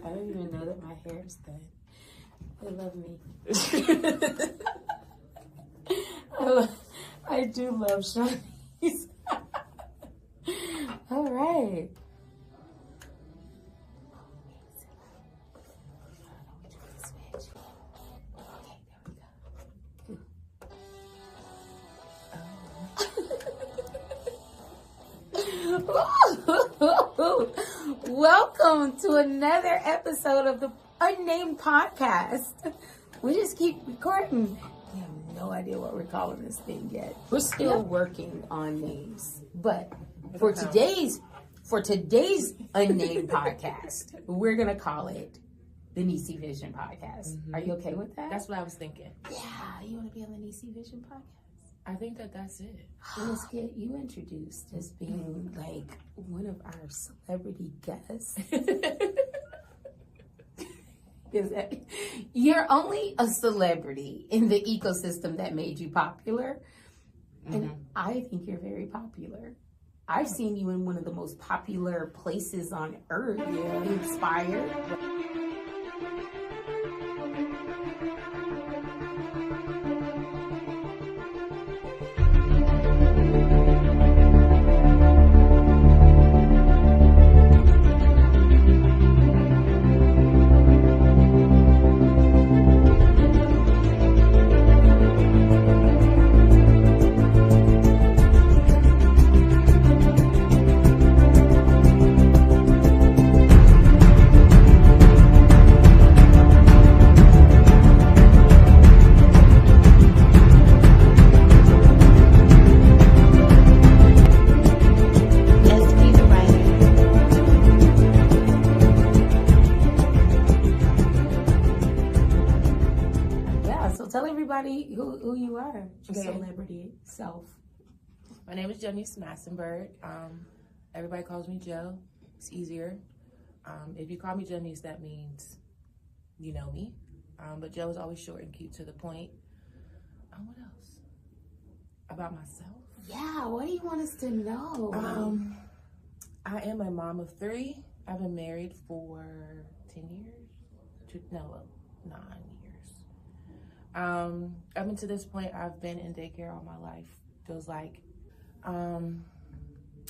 I don't even know that my hair is done. They love me. I do love Shawnee's. All right. Welcome to another episode of the Unnamed Podcast. We just keep recording. We have no idea what we're calling this thing yet. We're still working on names, but for today's Unnamed Podcast, we're gonna call it the Nisi Vision Podcast. Are you okay with that? That's what I was thinking. Yeah, you want to be on the Nisi Vision Podcast? I think that's it. Let's get you introduced as being like one of our celebrity guests. You're only a celebrity in the ecosystem that made you popular. And I think you're very popular. I've seen you in one of the most popular places on earth. Yeah, Inspired. Who you are, celebrity self. My name is Janice Massenberg. Everybody calls me Jo. It's easier. If you call me Janice, that means you know me. But Jo is always short and cute to the point. What else? About myself? Yeah, what do you want us to know? I am a mom of 3. I've been married for 10 years. 9 years. Up until this point, I've been in daycare all my life. Feels like. I'm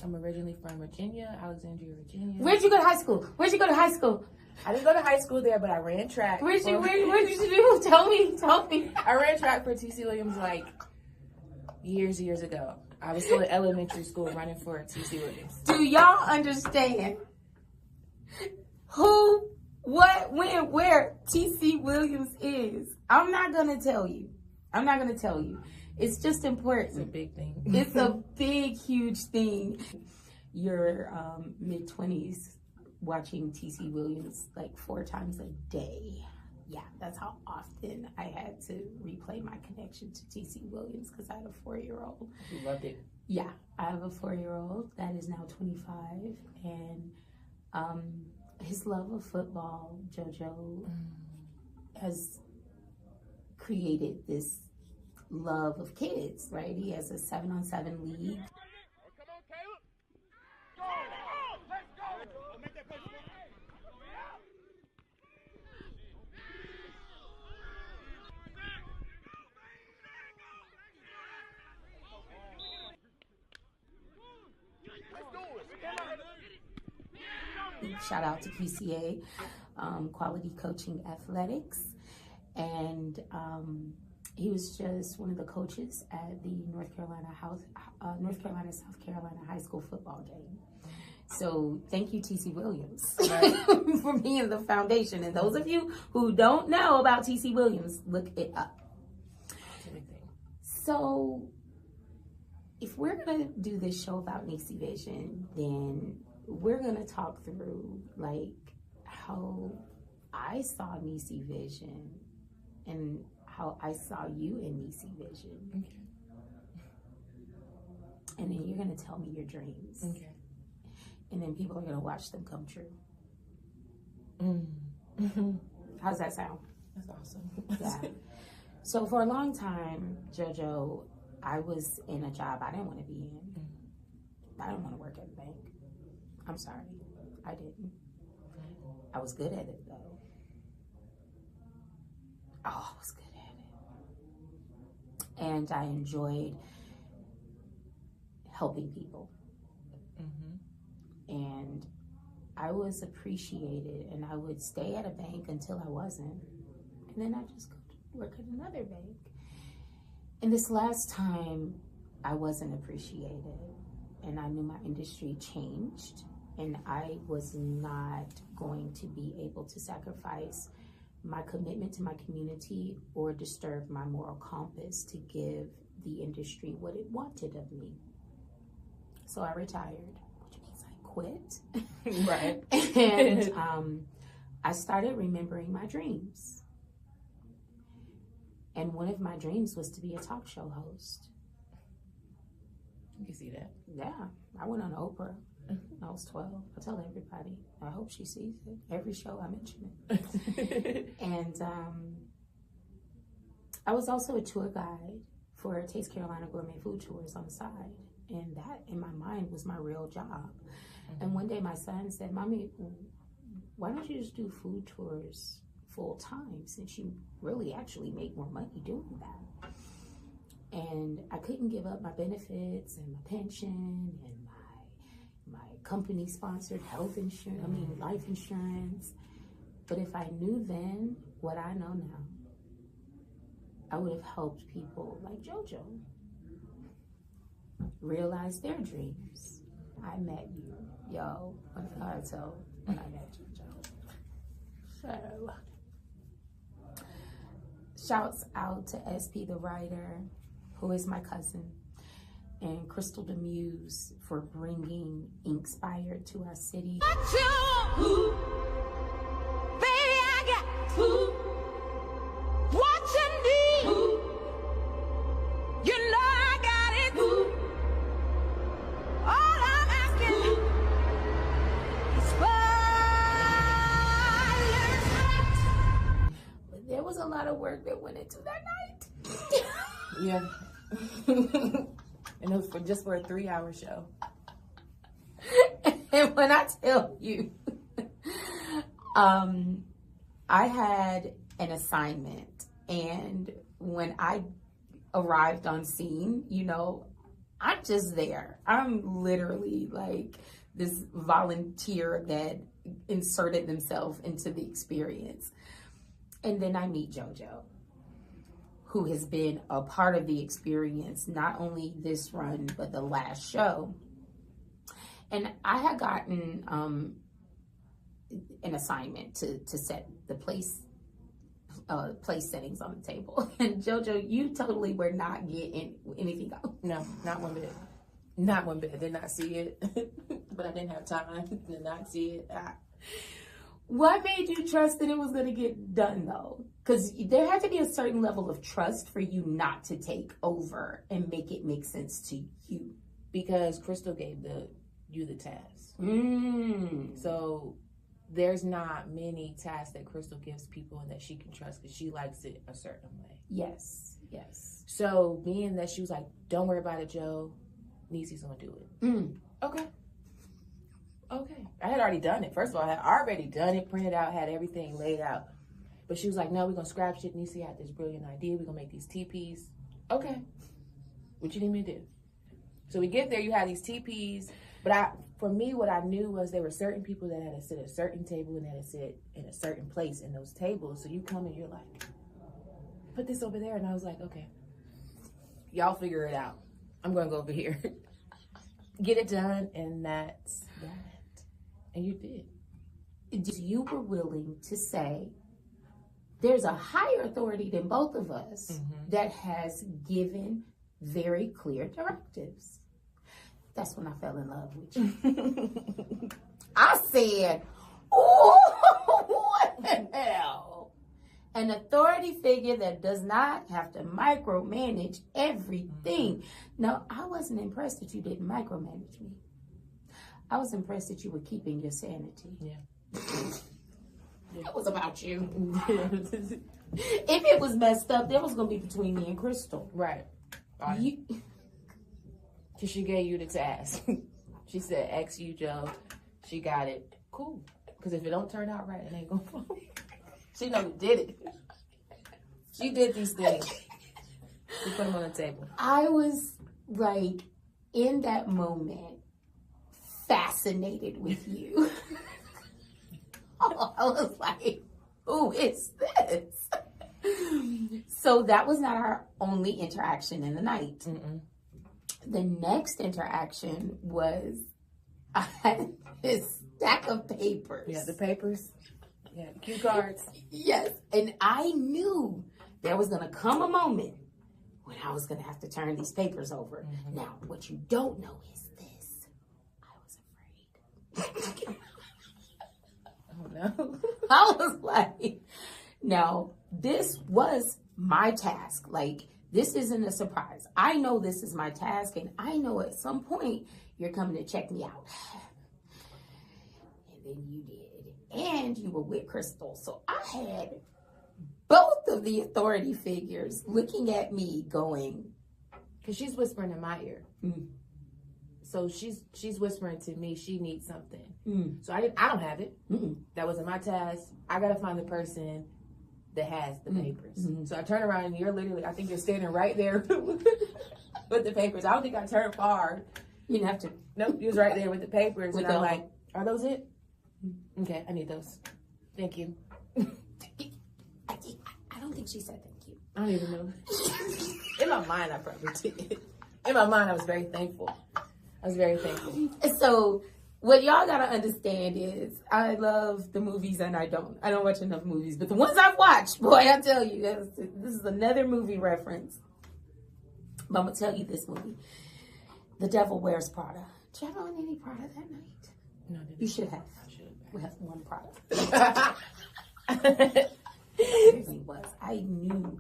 originally from Virginia, Alexandria, Virginia. Where'd you go to high school? I didn't go to high school there, but I ran track. Where did you do? Tell me. I ran track for T.C. Williams like years ago. I was still in elementary school running for T.C. Williams. Do y'all understand who, what, when, where T.C. Williams is? I'm not going to tell you. It's just important. It's a big thing. It's a big, huge thing. Your mid-20s watching T.C. Williams like 4 times a day. Yeah, that's how often I had to replay my connection to T.C. Williams because I had a 4-year-old. You loved it. Yeah, I have a 4-year-old that is now 25, and his love of football, JoJo, has created this love of kids, right? He has a 7-on-7 league. Come on, Caleb. Go! Let's go! Make that play. Shout out to PCA, Quality Coaching Athletics, and he was just one of the coaches at the North Carolina South Carolina high school football game. So thank you, T.C. Williams, for being the foundation. And those of you who don't know about T.C. Williams, look it up. So if we're going to do this show about Nisi Vision, then we're going to talk through like how I saw Nisi Vision and how I saw you in Nisi Vision. Okay. And then you're going to tell me your dreams. Okay. And then people are going to watch them come true. Mm-hmm. How's that sound? That's awesome. Yeah. So for a long time, JoJo, I was in a job I didn't want to be in. I didn't want to work at a bank. I'm sorry. I didn't. I was good at it though. Oh, I was good at it. And I enjoyed helping people. And I was appreciated, and I would stay at a bank until I wasn't. And then I just go to work at another bank. And this last time, I wasn't appreciated. And I knew my industry changed. And I was not going to be able to sacrifice my commitment to my community or disturb my moral compass to give the industry what it wanted of me. So I retired, which means I quit. Right. And I started remembering my dreams. And one of my dreams was to be a talk show host. You can see that. Yeah, I went on Oprah. I was 12. I tell everybody. I hope she sees it. Every show I mention it. And I was also a tour guide for Taste Carolina Gourmet Food Tours on the side. And that, in my mind, was my real job. And one day my son said, Mommy, why don't you just do food tours full time, since you really actually make more money doing that? And I couldn't give up my benefits and my pension and my company sponsored health insurance, life insurance. But if I knew then what I know now, I would have helped people like JoJo realize their dreams. I met you, yo. What did I tell when I met JoJo? So, shouts out to SP the writer, who is my cousin, and Crystal the Muse for bringing Inkspired to our city. There was a lot of work that went into that night. Yeah. And it was just for a 3-hour show. And when I tell you, I had an assignment, and when I arrived on scene, I'm just there. I'm literally like this volunteer that inserted themselves into the experience. And then I meet JoJo, who has been a part of the experience, not only this run, but the last show. And I had gotten an assignment to set the place settings on the table. And JoJo, you totally were not getting anything else. No, not one bit. Not one bit. Did not see it. But I didn't have time. Did not see it. What made you trust that it was going to get done, though? Because there had to be a certain level of trust for you not to take over and make it make sense to you. Because Crystal gave you the task. So there's not many tasks that Crystal gives people and that she can trust because she likes it a certain way. Yes, yes. So being that she was like, don't worry about it, Joe. Niecy's going to do it. Okay. I had already done it. First of all, I had already done it, printed out, had everything laid out. But she was like, no, we're going to scrap shit. Niecy had this brilliant idea. We're going to make these teepees. Okay. What you need me to do? So we get there, you have these teepees. But for me, what I knew was there were certain people that had to sit at a certain table and had to sit in a certain place in those tables. So you come and you're like, put this over there. And I was like, okay, y'all figure it out. I'm going to go over here. Get it done. And that's that. And you did. You were willing to say, there's a higher authority than both of us that has given very clear directives. That's when I fell in love with you. I said, oh, what the hell? An authority figure that does not have to micromanage everything. No, I wasn't impressed that you didn't micromanage me. I was impressed that you were keeping your sanity. Yeah. It was about you. If it was messed up, that was going to be between me and Crystal. Right. Because she gave you the task. She said, X you, Joe. She got it. Cool. Because if it don't turn out right, it ain't gonna fall. She know who did it. She did these things. We put them on the table. I was like, in that moment, fascinated with you. I was like, who is this? So that was not our only interaction in the night. Mm-mm. The next interaction was I had this stack of papers. Yeah, the papers. Yeah, the cue cards. Yes, and I knew there was going to come a moment when I was going to have to turn these papers over. Mm-hmm. Now, what you don't know is this. I was afraid. Oh, no. I was like, no, this was my task. Like, this isn't a surprise. I know this is my task, and I know at some point you're coming to check me out. And then you did. And you were with Crystal. So I had both of the authority figures looking at me going. Because she's whispering in my ear. Mm. So she's whispering to me she needs something. Mm. So I don't have it. Mm-mm. That wasn't my task. I got to find the person that has the papers. Mm-hmm. So I turn around and you're literally, I think you're standing right there with the papers. I don't think I turned far. You didn't have to. Nope, you was right there with the papers. And I'm like, are those it? Okay, I need those. Thank you. I don't think she said thank you. I don't even know. In my mind, I probably did. In my mind, I was very thankful. I was very thankful. So what y'all gotta understand is I love the movies and I don't watch enough movies, but the ones I've watched, boy, I tell you, this is another movie reference. But I'm gonna tell you this movie, The Devil Wears Prada. Did you have on any Prada that night? No, I didn't. You should have. We have one product. I knew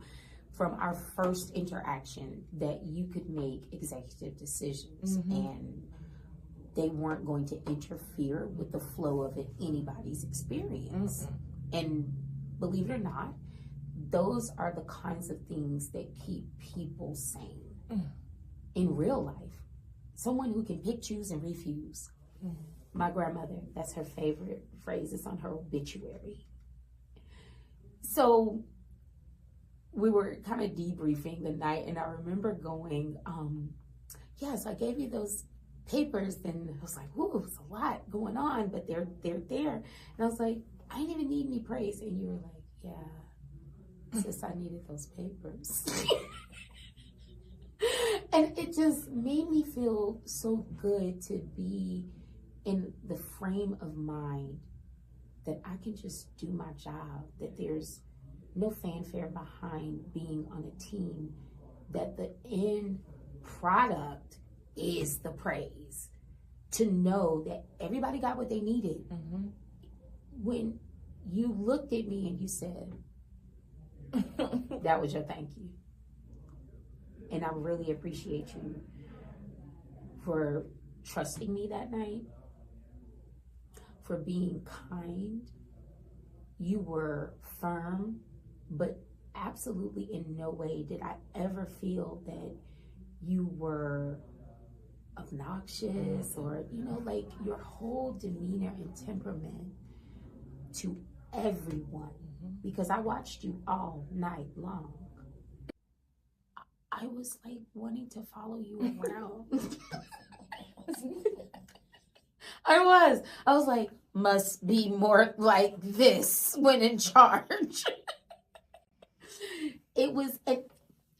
from our first interaction that you could make executive decisions, mm-hmm. and they weren't going to interfere with the flow of anybody's experience. Mm-hmm. And believe it or not, those are the kinds of things that keep people sane in real life. Someone who can pick, choose, and refuse. Mm-hmm. My grandmother, that's her favorite phrase. It's on her obituary. So we were kind of debriefing the night, and I remember going, yes, I gave you those papers, and I was like, whoa, it's a lot going on, but they're there. And I was like, I didn't even need any praise. And you were like, yeah, sis, I needed those papers. And it just made me feel so good to be in the frame of mind that I can just do my job, that there's no fanfare behind being on a team, that the end product is the praise. To know that everybody got what they needed. Mm-hmm. When you looked at me and you said, that was your thank you. And I really appreciate you for trusting me that night, for being kind. You were firm, but absolutely in no way did I ever feel that you were obnoxious or, like your whole demeanor and temperament to everyone, because I watched you all night long. I was like wanting to follow you around. I was like, must be more like this when in charge. It was,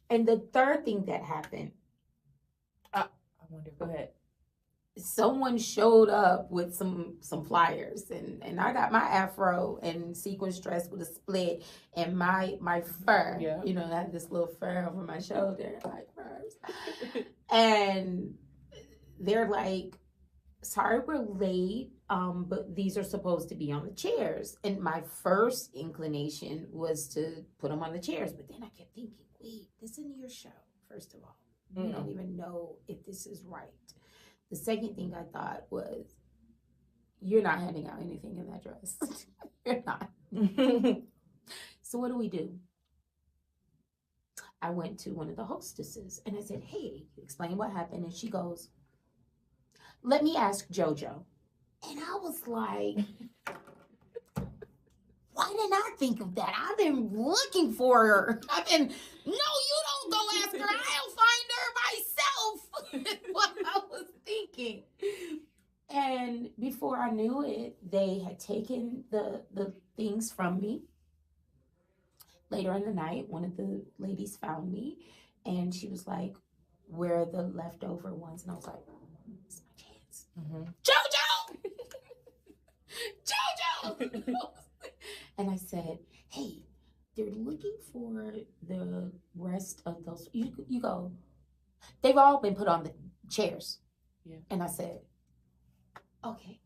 and the third thing that happened, I wonder, go ahead. Someone showed up with some pliers, and I got my afro and sequins dress with a split and my fur. Yeah. I had this little fur over my shoulder, like furs. And they're like, sorry we're late, but these are supposed to be on the chairs. And my first inclination was to put them on the chairs, but then I kept thinking, wait, this isn't your show, first of all. You don't even know if this is right. The second thing I thought was, you're not handing out anything in that dress. You're not. So what do? I went to one of the hostesses and I said, hey, explain what happened. And she goes, let me ask JoJo. And I was like, didn't I think of that? I've been looking for her. No, you don't go ask her. I'll find her myself. What I was thinking. And before I knew it, they had taken the things from me. Later in the night, one of the ladies found me, and she was like, where are the leftover ones? And I was like, it's my chance. JoJo! JoJo! And I said, hey, they're looking for the rest of those. You go, they've all been put on the chairs. Yeah. And I said, okay.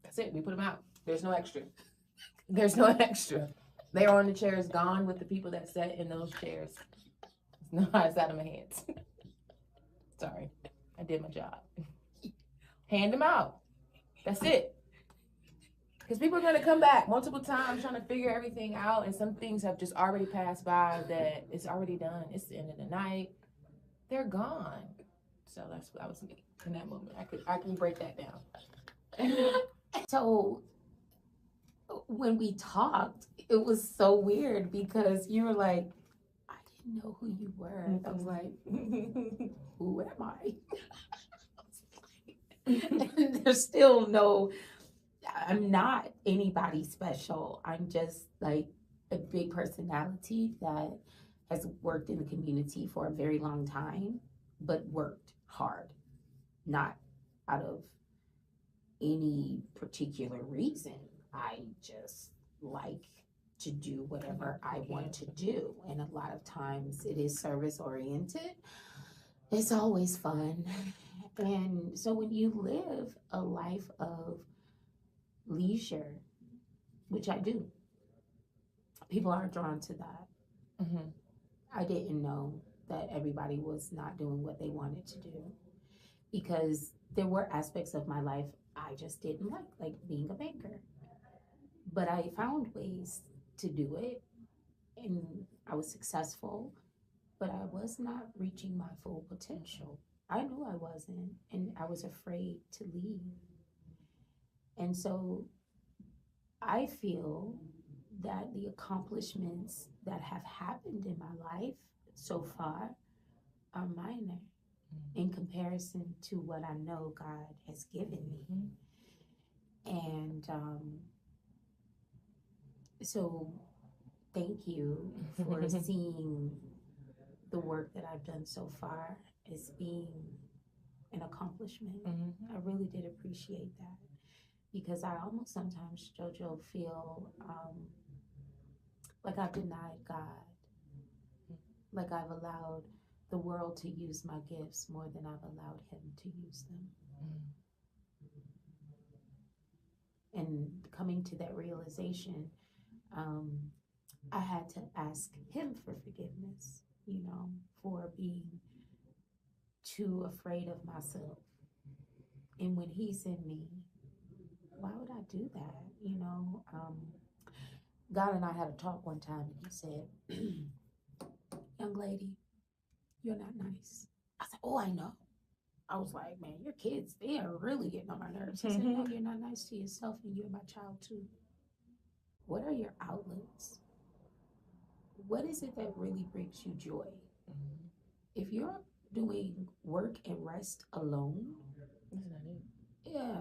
That's it. We put them out. There's no extra. There's no extra. They are on the chairs, gone with the people that sat in those chairs. No, it's out of my hands. Sorry. I did my job. Hand them out. That's it. Because people are going to come back multiple times trying to figure everything out, and some things have just already passed by that it's already done. It's the end of the night. They're gone. So that was me in that moment. I can break that down. So when we talked, it was so weird because you were like, I didn't know who you were. I was like, who am I? And there's still no, I'm not anybody special. I'm just like a big personality that has worked in the community for a very long time, but worked hard, not out of any particular reason. I just like to do whatever I want to do. And a lot of times it is service oriented. It's always fun. And so when you live a life of leisure, which I do, people are drawn to that. Mm-hmm. I didn't know that everybody was not doing what they wanted to do because there were aspects of my life I just didn't like being a banker. But I found ways to do it, and I was successful, but I was not reaching my full potential. I knew I wasn't, and I was afraid to leave. And so I feel that the accomplishments that have happened in my life so far are minor in comparison to what I know God has given me. And so thank you for seeing the work that I've done so far as being an accomplishment. I really did appreciate that because I almost sometimes, JoJo, feel like I've denied God, like I've allowed the world to use my gifts more than I've allowed Him to use them. And coming to that realization, I had to ask Him for forgiveness, for being too afraid of myself. And when He's in me, why would I do that? God and I had a talk one time, and He said, young lady, you're not nice. I said, oh, I know. I was like, man, your kids, they are really getting on my nerves. He said, no, you're not nice to yourself, and you're my child too. What are your outlets? What is it that really brings you joy? If you're doing work and rest alone, That's not it. Yeah.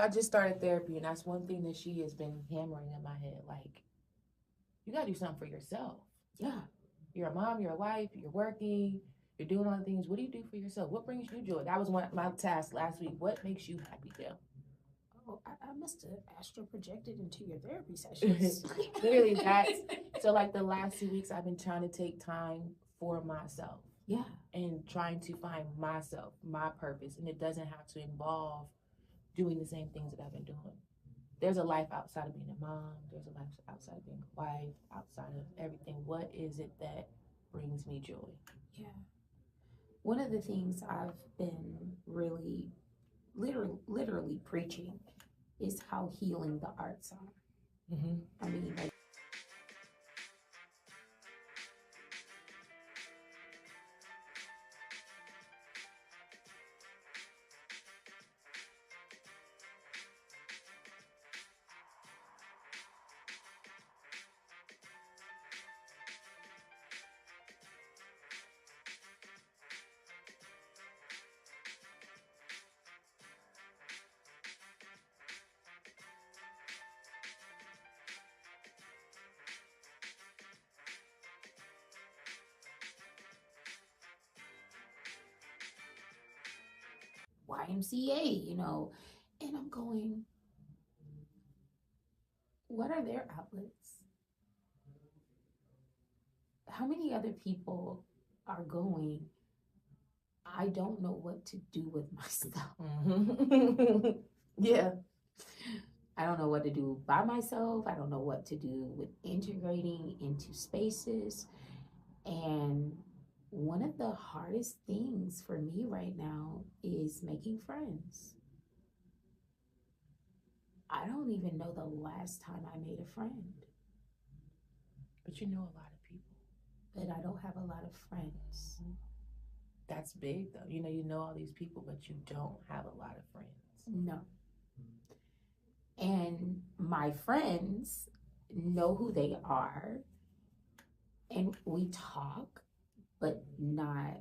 I just started therapy, and that's one thing that she has been hammering in my head. Like, you gotta do something for yourself. Yeah. You're a mom, you're a wife, you're working, you're doing all the things. What do you do for yourself? What brings you joy? That was one of my tasks last week. What makes you happy, Gail? Oh, I must have astral projected into your therapy sessions. Literally, so like the last 2 weeks, I've been trying to take time for myself. Yeah. And trying to find myself, my purpose. And it doesn't have to involve doing the same things that I've been doing. There's a life outside of being a mom. There's a life outside of being a wife, outside of everything. What is it that brings me joy? Yeah. One of the things I've been really, literally preaching is how healing the arts are. I mean, like, YMCA, you know. And I'm going, what are their outlets? How many other people are going, I don't know what to do with myself? Mm-hmm. Yeah. I don't know what to do by myself. I don't know what to do with integrating into spaces. And one of the hardest things for me right now is making friends. I don't even know the last time I made a friend. But you know a lot of people. But I don't have a lot of friends. That's big though. You know all these people, but you don't have a lot of friends. No. And my friends know who they are, and we talk, but not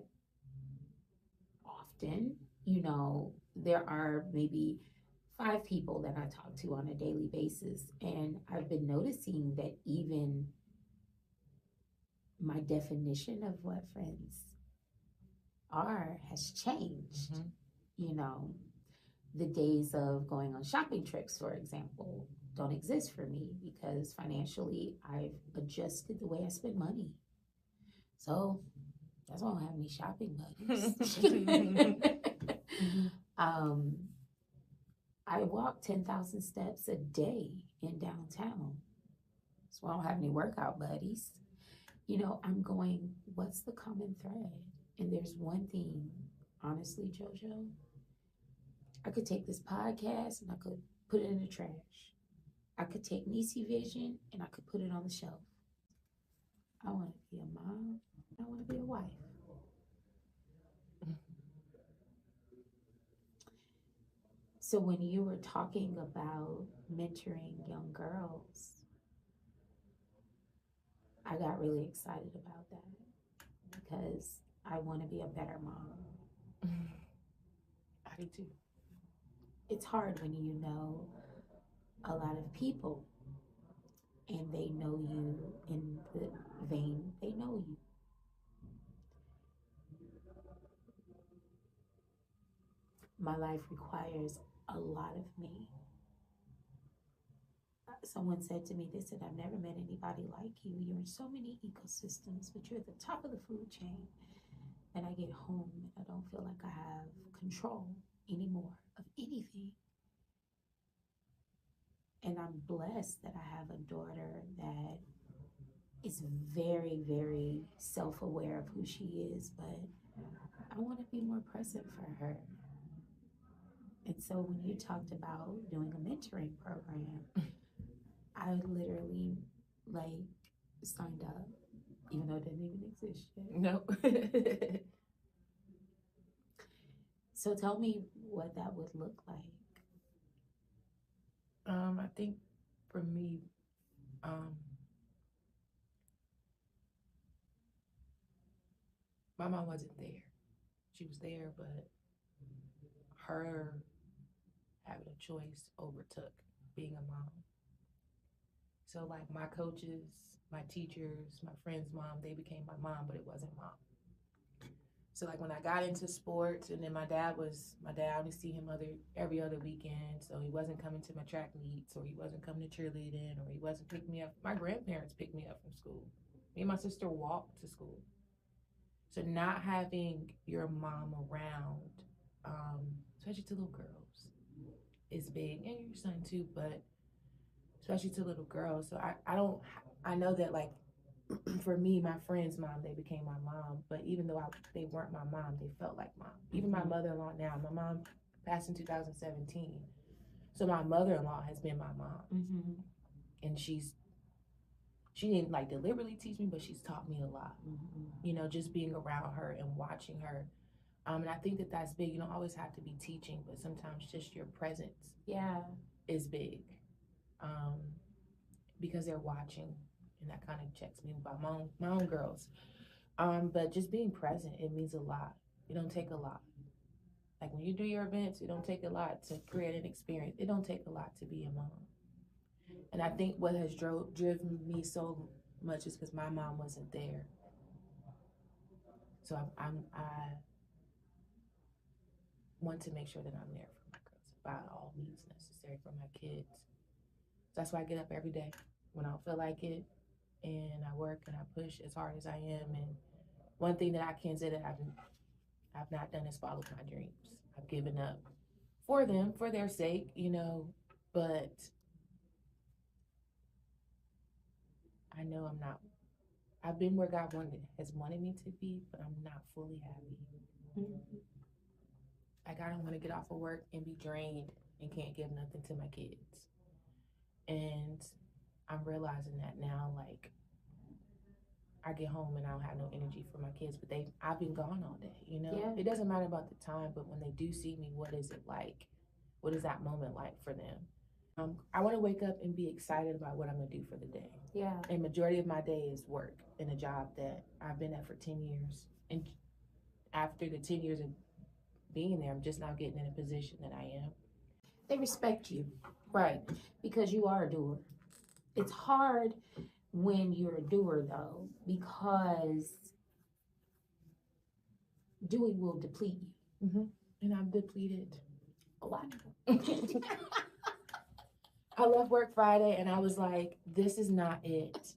often. You know, there are maybe 5 people that I talk to on a daily basis, and I've been noticing that even my definition of what friends are has changed. Mm-hmm. You know, the days of going on shopping trips, for example, don't exist for me because financially I've adjusted the way I spend money. So that's why I don't have any shopping buddies. I walk 10,000 steps a day in downtown. So I don't have any workout buddies. You know, I'm going, what's the common thread? And there's one thing, honestly, JoJo, I could take this podcast and I could put it in the trash. I could take Nisi Vision and I could put it on the shelf. I want to be a mom. I want to be a wife. So when you were talking about mentoring young girls, I got really excited about that because I want to be a better mom. I do too. It's hard when you know a lot of people and they know you in the vein they know you. My life requires a lot of me. Someone said to me, they said, I've never met anybody like you. You're in so many ecosystems, but you're at the top of the food chain. And I get home and I don't feel like I have control anymore of anything. And I'm blessed that I have a daughter that is very, very self-aware of who she is, but I want to be more present for her. And so when you talked about doing a mentoring program, I literally signed up, even though it didn't even exist yet. No. So tell me what that would look like. I think for me, my mom wasn't there. She was there, but her having a choice overtook being a mom. So like my coaches, my teachers, my friends' mom, they became my mom, but it wasn't mom. So like when I got into sports, and then my dad, I only see him every other weekend, so he wasn't coming to my track meets, or he wasn't coming to cheerleading, or he wasn't picking me up. My grandparents picked me up from school. Me and my sister walked to school. So not having your mom around, especially to little girls, is big, and your son too, but especially to little girls. So I know that like for me, my friend's mom, they became my mom, but even though they weren't my mom, they felt like mom. Even my mother-in-law now, my mom passed in 2017. So my mother-in-law has been my mom. Mm-hmm. And she didn't like deliberately teach me, but she's taught me a lot. Mm-hmm. You know, just being around her and watching her. And I think that that's big. You don't always have to be teaching, but sometimes just your presence is big. Because they're watching, and that kind of checks me about my own girls. But just being present, it means a lot. It don't take a lot. Like when you do your events, it don't take a lot to create an experience. It don't take a lot to be a mom. And I think what has driven me so much is because my mom wasn't there. So want to make sure that I'm there for my girls by all means necessary for my kids. That's why I get up every day when I don't feel like it, and I work and I push as hard as I am. And one thing that I can say that I've not done is follow my dreams. I've given up for them, for their sake, you know, but I know I've been where God has wanted me to be, but I'm not fully happy. Mm-hmm. Like, I don't want to get off of work and be drained and can't give nothing to my kids. And I'm realizing that now, like, I get home and I don't have no energy for my kids, but I've been gone all day, you know? Yeah. It doesn't matter about the time, but when they do see me, what is it like? What is that moment like for them? I want to wake up and be excited about what I'm going to do for the day. Yeah. And majority of my day is work in a job that I've been at for 10 years. And after the 10 years of being there, I'm just now getting in a position that I am. They respect you. Right. Because you are a doer. It's hard when you're a doer, though, because doing will deplete you. Mm-hmm. And I'm depleted. Oh, I know. I left work Friday and I was like, this is not it.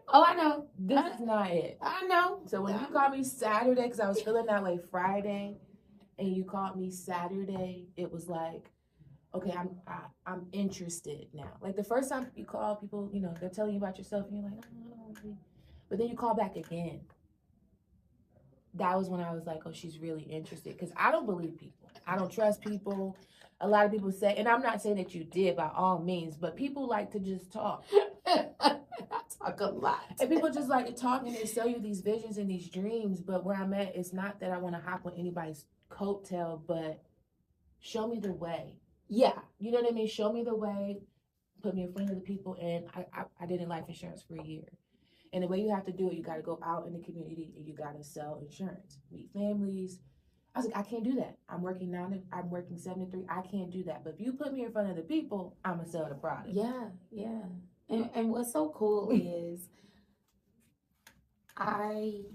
Oh, I know. This is not it. I know. So when you called me Saturday, because I was feeling that way Friday, and you called me Saturday, it was like, okay, I'm interested now. Like the first time you call people, you know, they're telling you about yourself, and you're like, oh, but then you call back again. That was when I was like, oh, she's really interested, because I don't believe people. I don't trust people. A lot of people say, and I'm not saying that you did by all means, but people like to just talk. I talk a lot. And people just like to talk and they sell you these visions and these dreams. But where I'm at, it's not that I want to hop on anybody's coattail, but show me the way. Yeah. You know what I mean? Show me the way. Put me in front of the people. And I did in life insurance for a year. And the way you have to do it, you got to go out in the community and you got to sell insurance, meet families. I was like, I can't do that. I'm working 7 to 3. I can't do that. But if you put me in front of the people, I'm going to sell the product. Yeah, yeah. And what's so cool is I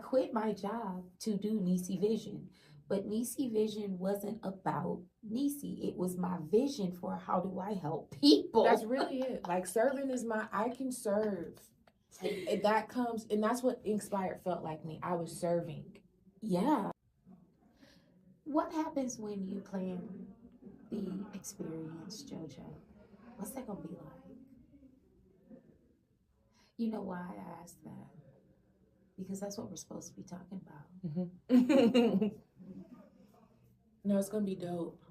quit my job to do Nisi Vision. But Nisi Vision wasn't about Nisi. It was my vision for how do I help people. That's really it. Like serving is I can serve. And that comes, and that's what Inspired felt like me. I was serving. Yeah. What happens when you plan the experience, JoJo? What's that going to be like? You know why I asked that? Because that's what we're supposed to be talking about. Mm-hmm. No, it's going to be dope.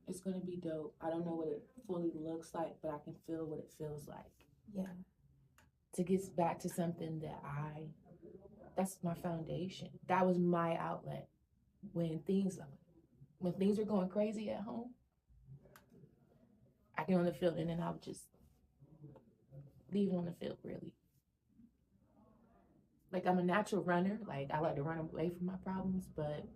It's going to be dope. I don't know what it fully looks like, but I can feel what it feels like. Yeah. To get back to something that's my foundation. That was my outlet. When things are going crazy at home, I get on the field and then I'll just leave it on the field, really. Like, I'm a natural runner. Like, I like to run away from my problems, but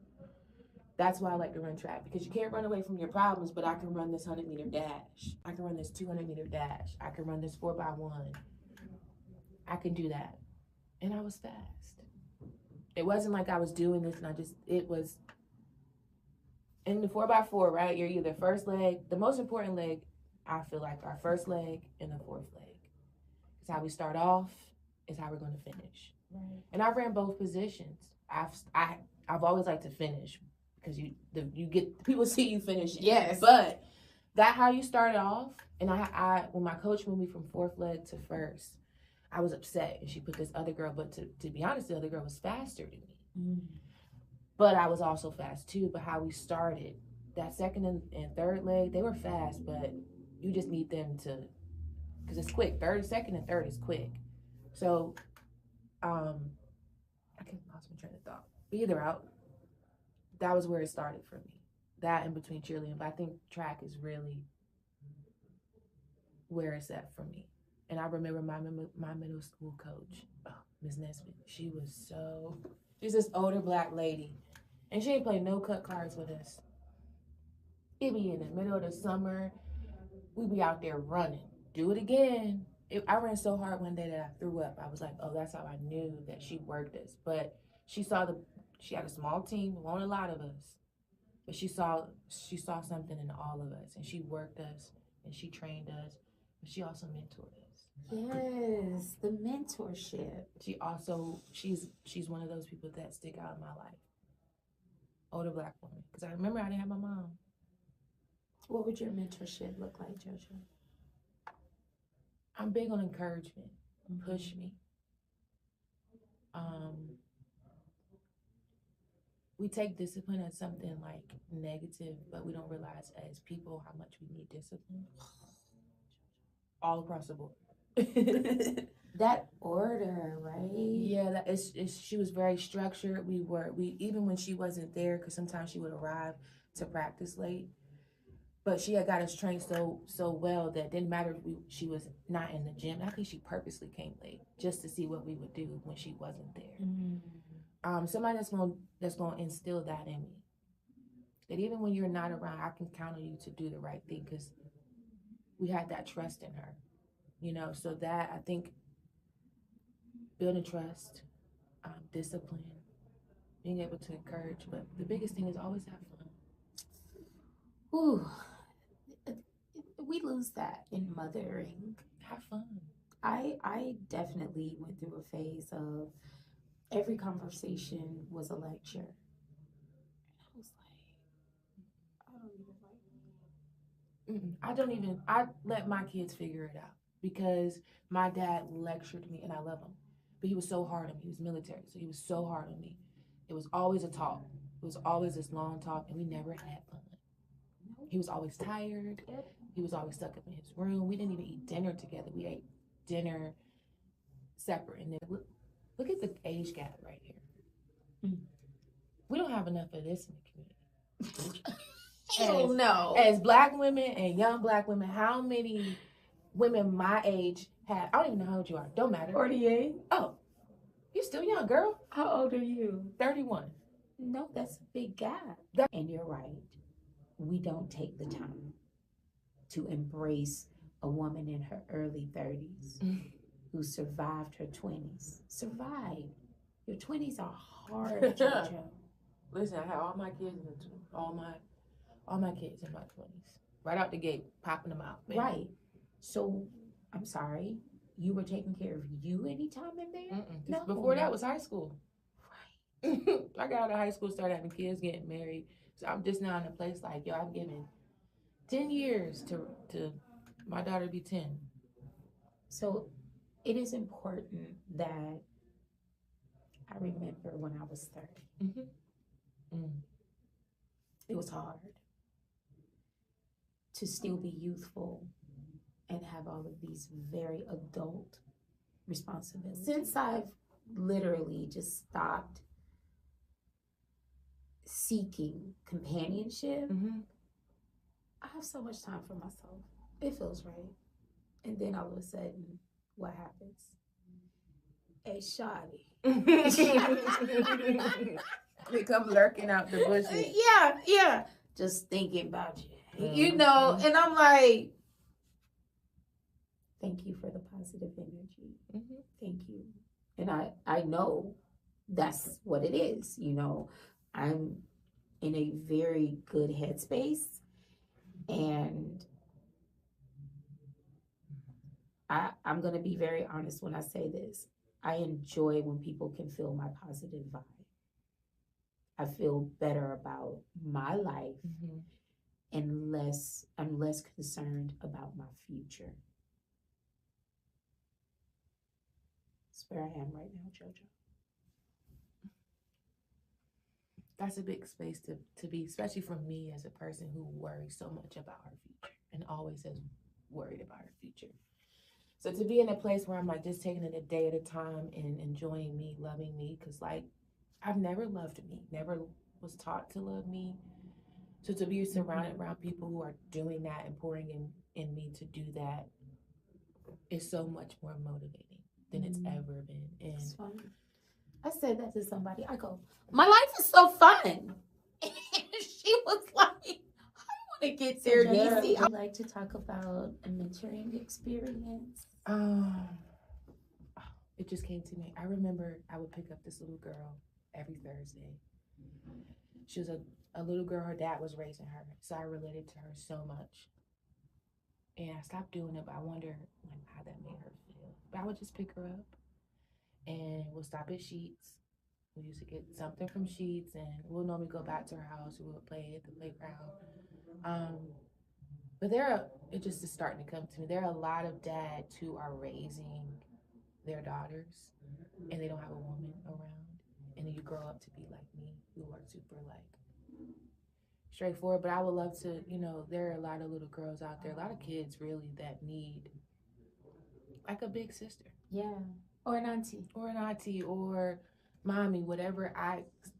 that's why I like to run track, because you can't run away from your problems, but I can run this 100-meter dash. I can run this 200-meter dash. I can run this 4x1. I can do that. And I was fast. It wasn't like I was doing this and it was in the 4x4, right? You're either first leg, the most important leg, I feel like, our first leg and the fourth leg. It's how we start off, it's how we're going to finish. Right. And I ran both positions. I've always liked to finish, because you get people see you finish. Yes. But that how you started off, and I when my coach moved me from fourth leg to first, I was upset, and she put this other girl, but to be honest, the other girl was faster than me. Mm. But I was also fast too. But how we started, that second and third leg, they were fast, but you just need them to, because it's quick. Second and third is quick. So, I can't lost my train of thought. Either out, that was where it started for me. That in between cheerleading, but I think track is really where it's at for me. And I remember my middle school coach, Ms. Nesbitt. She's this older black lady, and she ain't played no cut cards with us. It be in the middle of the summer, we be out there running. Do it again. I ran so hard one day that I threw up. I was like, oh, that's how I knew that she worked us. But she She had a small team, wasn't a lot of us, but she saw something in all of us, and she worked us and she trained us, but she also mentored us. Yes, the mentorship. She's one of those people that stick out in my life. Older Black woman, because I remember I didn't have my mom. What would your mentorship look like, JoJo? I'm big on encouragement. Push me. We take discipline as something like negative, but we don't realize as people how much we need discipline. All across the board. That order, right? Yeah, she was very structured. We even when she wasn't there, because sometimes she would arrive to practice late. But she had got us trained so well that it didn't matter if she was not in the gym. I think she purposely came late just to see what we would do when she wasn't there. Mm-hmm. Somebody that's gonna instill that in me. That even when you're not around, I can count on you to do the right thing, because we had that trust in her. So that, I think, building trust, discipline, being able to encourage, but the biggest thing is always have fun. Ooh, we lose that in mothering. Have fun. I definitely went through a phase of every conversation was a lecture. And I was like, I don't even like I let my kids figure it out, because my dad lectured me, and I love him, but he was so hard on me. He was military, so he was so hard on me. It was always a talk. It was always this long talk, and we never had fun. He was always tired. He was always stuck up in his room. We didn't even eat dinner together. We ate dinner separate. And then look at the age gap right here. We don't have enough of this in the community. No. As Black women and young Black women, how many women my age have? I don't even know how old you are. Don't matter. 48. Oh, you're still young, girl. How old are you? 31. No, that's a big gap. And you're right. We don't take the time to embrace a woman in her early 30s who survived her 20s. Survive. Your 20s are hard, JoJo. Listen, I had all my kids all my kids in my 20s. Right out the gate, popping them out. Man. Right. So, I'm sorry, you were taking care of you anytime in there? No. Before that was high school. Right. I got out of high school, started having kids, getting married. So I'm just now in a place like, yo, I've given 10 years to my daughter be 10. So it is important that I remember when I was 30. It was hard to still be youthful and have all of these very adult responsibilities. Since I've literally just stopped seeking companionship, I have so much time for myself. It feels right. And then all of a sudden, what happens? Hey, shawty. They come lurking out the bushes. Yeah. Just thinking about you. You know, and I'm like, thank you for the positive energy. Thank you. And I know that's what it is. I'm in a very good headspace, and I'm going to be very honest when I say this. I enjoy when people can feel my positive vibe. I feel better about my life, and I'm less concerned about my future. That's where I am right now, JoJo. That's a big space to be, especially for me as a person who worries so much about her future and always is worried about her future. So to be in a place where I'm like just taking it a day at a time and enjoying me, loving me, because like I've never loved me, never was taught to love me. So to be surrounded around people who are doing that and pouring in me to do that is so much more motivating than it's ever been. And it's fun. I said that to somebody. I go, my life is so fun. And she was like, I want to get there, DC. I'd like to talk about a mentoring experience. It just came to me. I remember I would pick up this little girl every Thursday, She was a little girl, her dad was raising her. So I related to her so much. And I stopped doing it, but I wonder how that made her feel. But I would just pick her up and we'll stop at Sheets. We used to get something from Sheets and we'll normally go back to her house. We would play at the playground. But it just is starting to come to me. There are a lot of dads who are raising their daughters and they don't have a woman around. And then you grow up to be like me, who are super straightforward. But I would love to, there are a lot of little girls out there, a lot of kids really that need like a big sister. Yeah. Or an auntie. Or mommy, whatever.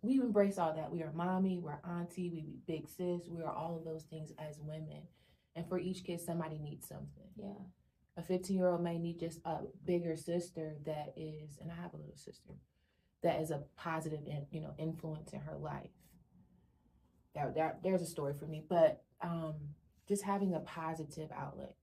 We embrace all that. We are mommy, we're auntie, we be big sis, we are all of those things as women. And for each kid, somebody needs something. Yeah. A 15-year-old may need just a bigger sister that is, and I have a little sister, that is a positive, influence in her life. There's a story for me, but just having a positive outlet